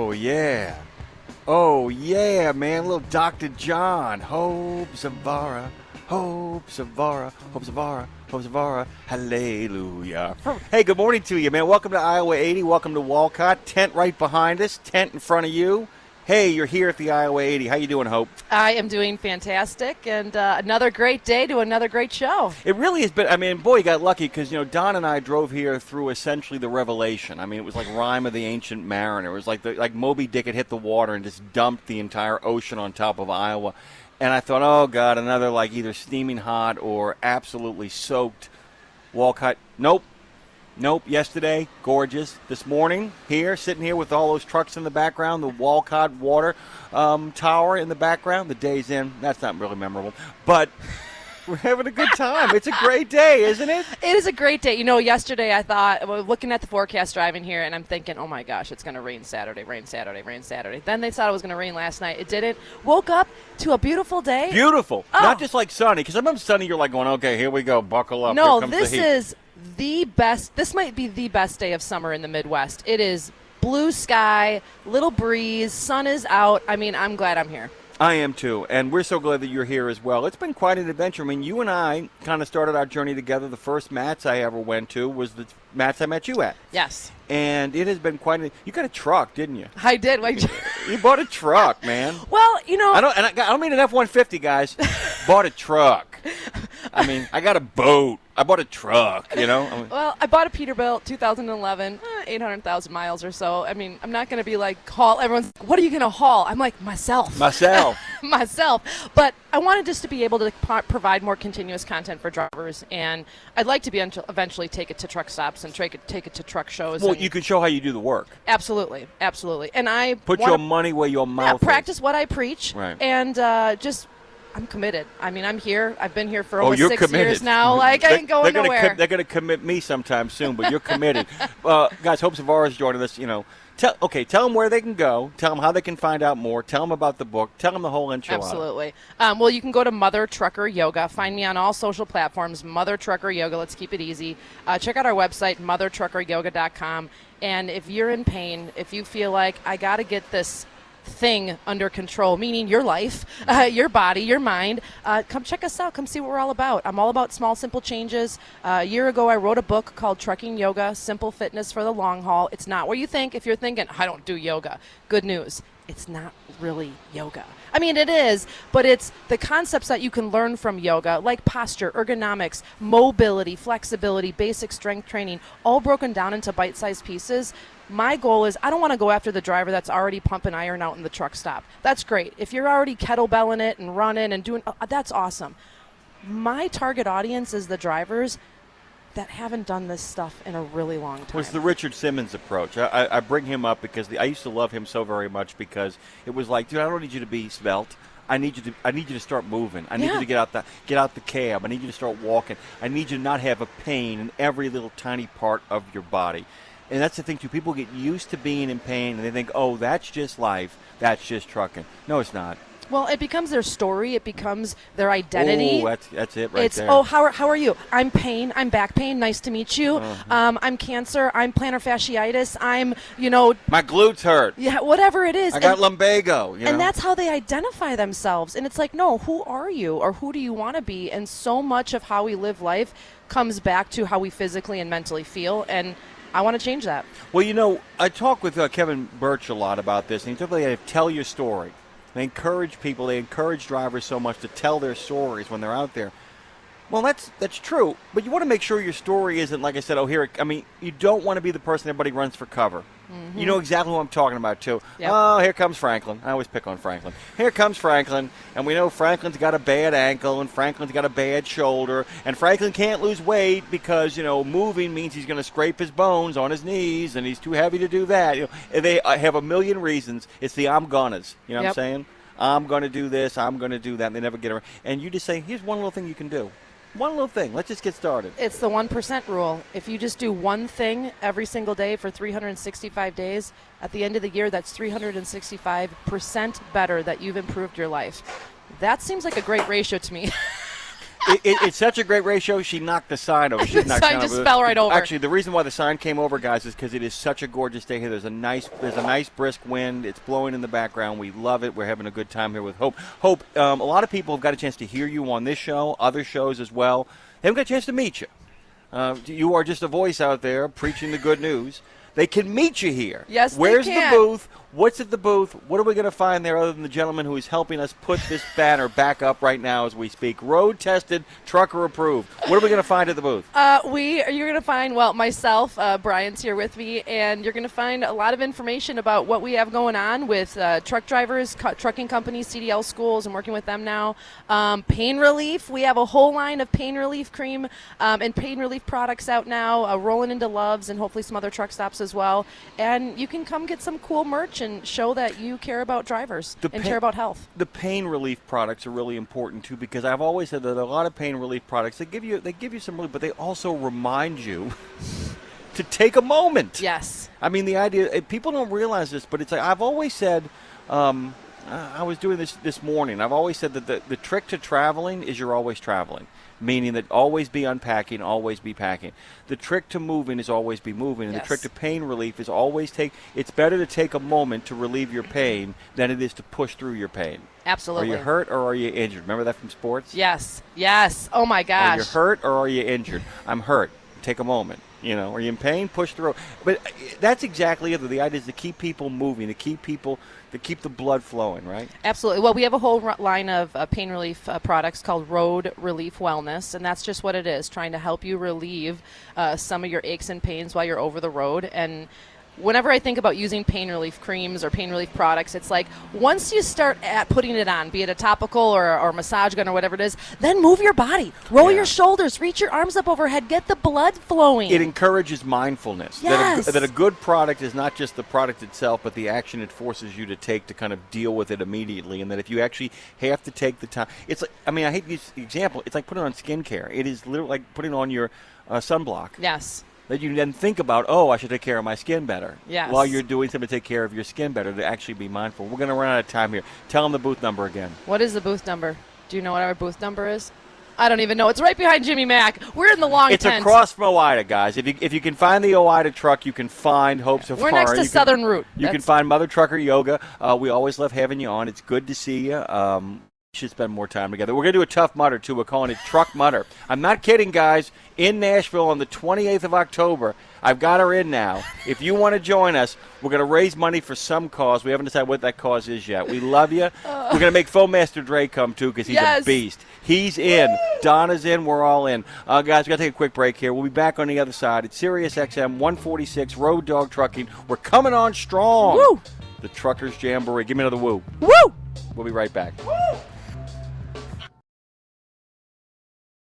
Oh, yeah. Oh, yeah, man. Little Dr. John. Hope Zvara. Hope Zvara. Hope Zvara. Hope Zvara. Hallelujah. Hey, good morning to you, man. Welcome to Iowa 80. Welcome to Walcott. Tent right behind us. Tent in front of you. Hey, you're here at the Iowa 80. How you doing, Hope? I am doing fantastic, and another great day to another great show. It really has been. I mean, boy, you got lucky because, Don and I drove here through essentially the Revelation. I mean, it was like Rime of the Ancient Mariner. It was like Moby Dick had hit the water and just dumped the entire ocean on top of Iowa. And I thought, oh, God, another like either steaming hot or absolutely soaked Walcott. Nope. Yesterday, gorgeous. This morning, sitting here with all those trucks in the background, the Walcott water tower in the background. The day's in. That's not really memorable. But we're having a good time. It's a great day, isn't it? It is a great day. Yesterday I thought, looking at the forecast driving here, and I'm thinking, oh, my gosh, it's going to rain Saturday. Then they thought it was going to rain last night. It didn't. Woke up to a beautiful day. Beautiful. Oh. Not just like sunny. Because sometimes sunny, you're like going, okay, here we go. Buckle up. No, Here comes this the heat. is the best. This might be the best day of summer in the Midwest. It is blue sky, little breeze, sun is out. I mean, I'm glad I'm here. I am too, and we're so glad that you're here as well. It's been quite an adventure. I mean, you and I kind of started our journey together. The first Mats I ever went to was the Mats I met you at. Yes. And it has been quite you got a truck, didn't you? I did. You bought a truck, man. Well, I don't mean an F-150, guys. Bought a truck. I mean, I got a boat. I bought a truck, Well, I bought a Peterbilt 2011, 800,000 miles or so. I mean, I'm not going to be like, haul. Everyone's like, what are you going to haul? I'm like, myself. Myself. But I wanted just to be able to provide more continuous content for drivers, and I'd like to be eventually take it to truck stops and take it to truck shows. Well, you can show how you do the work. Absolutely. And I put your money where your mouth is. Practice what I preach, right. And I'm committed. I mean, I'm here. I've been here for almost 6 committed. years now. Like, I ain't going nowhere. They're going to commit me sometime soon, but you're committed. Guys, Hope Zvara is joining us. Tell them where they can go. Tell them how they can find out more. Tell them about the book. Tell them the whole enchilada. Absolutely. Well, you can go to Mother Trucker Yoga. Find me on all social platforms, Mother Trucker Yoga. Let's keep it easy. Check out our website, mothertruckeryoga.com. And if you're in pain, if you feel like I got to get this thing under control, meaning your life, your body, your mind, come check us out. Come see what we're all about. I'm all about small, simple changes. A year ago, I wrote a book called Trucking Yoga, Simple Fitness for the Long Haul. It's not what you think. If you're thinking, I don't do yoga, good news. It's not really yoga. I mean, it is, but it's the concepts that you can learn from yoga, like posture, ergonomics, mobility, flexibility, basic strength training, all broken down into bite-sized pieces. My goal is I don't want to go after the driver that's already pumping iron out in the truck stop. That's great. If you're already kettlebelling it and running and doing, that's awesome. My target audience is the drivers that haven't done this stuff in a really long time. It was the Richard Simmons approach. I bring him up because I used to love him so very much because it was like, dude, I don't need you to be svelte. I need you to start moving. I need you to get out the cab. I need you to start walking. I need you to not have a pain in every little tiny part of your body. And that's the thing, too. People get used to being in pain, and they think, oh, that's just life. That's just trucking. No, it's not. Well, it becomes their story. It becomes their identity. Oh, that's it right there. Oh, how are you? I'm pain. I'm back pain. Nice to meet you. I'm cancer. I'm plantar fasciitis. I'm, my glutes hurt. Yeah, whatever it is. I got lumbago. And that's how they identify themselves. And it's like, no, who are you or who do you want to be? And so much of how we live life comes back to how we physically and mentally feel. And I want to change that. Well, I talk with Kevin Birch a lot about this, and he talks about tell your story. They encourage people, they encourage drivers so much to tell their stories when they're out there. Well, that's true, but you want to make sure your story isn't, like I said, you don't want to be the person everybody runs for cover. Mm-hmm. You know exactly what I'm talking about, too. Yep. Oh, here comes Franklin. I always pick on Franklin. Here comes Franklin, and we know Franklin's got a bad ankle, and Franklin's got a bad shoulder, and Franklin can't lose weight because, moving means he's going to scrape his bones on his knees, and he's too heavy to do that. They have a million reasons. It's the I'm gonnas. You know what I'm saying? I'm going to do this, I'm going to do that, and they never get around. And you just say, here's one little thing you can do. One little thing. Let's just get started. It's the 1% rule. If you just do one thing every single day for 365 days, at the end of the year, that's 365% better that you've improved your life. That seems like a great ratio to me. It's such a great ratio. She knocked the sign over. She The sign just fell right over. Actually, the reason why the sign came over, guys, is because it is such a gorgeous day here. There's a nice brisk wind. It's blowing in the background. We love it. We're having a good time here with Hope. Hope, a lot of people have got a chance to hear you on this show, other shows as well. They haven't got a chance to meet you. You are just a voice out there preaching the good news. They can meet you here. Yes, Where's they can. the booth? What's at the booth? What are we going to find there other than the gentleman who is helping us put this banner back up right now as we speak? Road tested, trucker approved. What are we going to find at the booth? You're going to find, myself, Brian's here with me, and you're going to find a lot of information about what we have going on with truck drivers, trucking companies, CDL schools, and working with them now. Pain relief. We have a whole line of pain relief cream and pain relief products out now, rolling into Loves and hopefully some other truck stops as well. And you can come get some cool merch and show that you care about drivers and care about health. The pain relief products are really important too, because I've always said that a lot of pain relief products, they give you some relief, but they also remind you to take a moment. Yes. I mean, the idea, people don't realize this, but it's like I've always said, I was doing this morning, I've always said that the trick to traveling is you're always traveling. Meaning that always be unpacking, always be packing. The trick to moving is always be moving. And Yes. the trick to pain relief is always it's better to take a moment to relieve your pain than it is to push through your pain. Absolutely. Are you hurt or are you injured? Remember that from sports? Yes. Oh my gosh. Are you hurt or are you injured? I'm hurt. Take a moment. Are you in pain? Push through. But that's exactly it. The idea is to keep people moving, to keep the blood flowing, right? Absolutely. Well, we have a whole line of pain relief products called Road Relief Wellness, and that's just what it is, trying to help you relieve some of your aches and pains while you're over the road. And whenever I think about using pain relief creams or pain relief products, it's like once you start at putting it on, be it a topical or massage gun or whatever it is, then move your body, roll your shoulders, reach your arms up overhead, get the blood flowing. It encourages mindfulness. Yes. That a good product is not just the product itself, but the action it forces you to take to kind of deal with it immediately. And that if you actually have to take the time, it's like, I hate to use the example, it's like putting on skincare. It is literally like putting on your sunblock. Yes. That you then think about, I should take care of my skin better. Yes. While you're doing something to take care of your skin better, to actually be mindful. We're going to run out of time here. Tell them the booth number again. What is the booth number? Do you know what our booth number is? I don't even know. It's right behind Jimmy Mack. We're in the long tent. It's across from OIDA, guys. If you can find the OIDA truck, you can find Hope Safari. We're next to Southern Route. You can find Mother Trucker Yoga. We always love having you on. It's good to see you. Should spend more time together. We're going to do a Tough Mudder, too. We're calling it Truck Mudder. I'm not kidding, guys. In Nashville on the 28th of October. I've got her in now. If you want to join us, we're going to raise money for some cause. We haven't decided what that cause is yet. We love you. We're going to make Phil Master Dre come, too, because he's a beast. He's in. Donna's in. We're all in. Guys, we've got to take a quick break here. We'll be back on the other side. It's SiriusXM 146, Road Dog Trucking. We're coming on strong. Woo! The Truckers Jamboree. Give me another woo. Woo! We'll be right back. Woo!